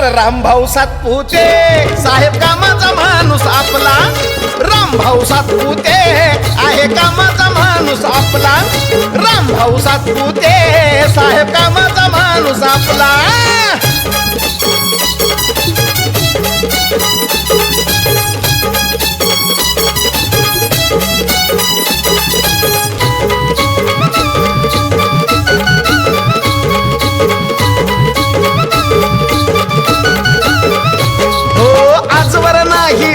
रामभाऊ सातपुते साहेब कामाचा माणूस आपला, रामभाऊ सातपुते आहे कामाचा माणूस आपला, रामभाऊ सातपुते साहेब कामाचा माणूस आपला.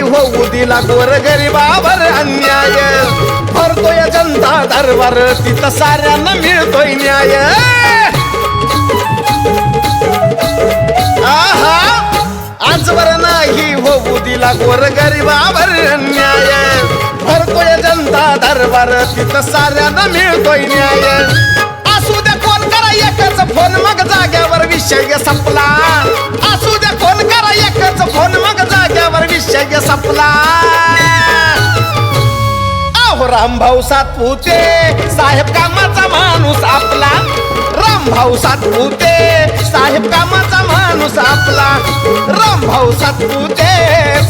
होऊ दिला गोर गरिबावर अन्याय, भरतोय जनता दरबार तिथं साऱ्यांना मिळतोय न्याय. आहा आजवर नाही होऊ दिला गोर गरिबावर अन्याय, भरतोय जनता दरबार तिथं साऱ्यांना मिळतोय न्याय. असू दे कोण करा एकच फोन मग जाग्यावर विषय संपला, असू दे कोण करा एकच फोन मग जाग्यावर विषय संपला. अहो रामभाऊ सातपुते साहेब कामाचा माणूस आपला, रामभाऊ सातपुते साहेब कामाचा माणूस आपला, रामभाऊ सातपुते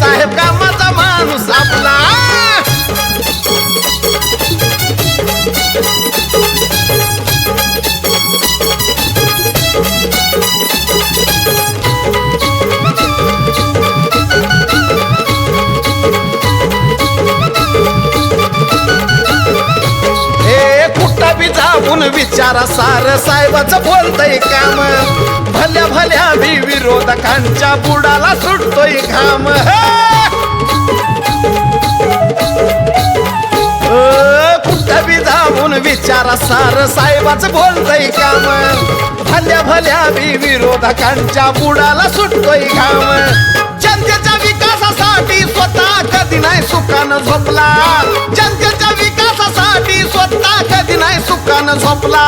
साहेब कामाचा माणूस आपला. जाऊन विचारा सार साहेबाचं बोलतय काम, भल्या भल्या बी विरोधकांच्या बुडाला सुटतोय घाम. कुठं बी जाऊन विचारा सार साहेबाचं बोलतय काम, भल्या भल्या बी विरोधकांच्या बुडाला सुटतोय घाम. जनतेच्या विकासासाठी स्वतः कधी नाही सुखानं झोपला, जनतेच्या विकासासाठी स्वतः कधी नाही सुखानं झोपला.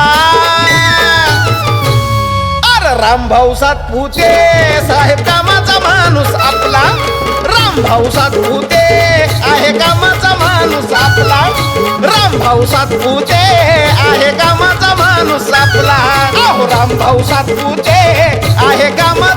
अरे रामभाऊ सातपुते साहेब कामाचा माणूस आपला, रामभाऊ सातपुते आहे कामाचा माणूस आपला, रामभाऊ सातपुते आहे कामाचा माणूस आपला. अहो रामभाऊ सातपुते आहे कामाचा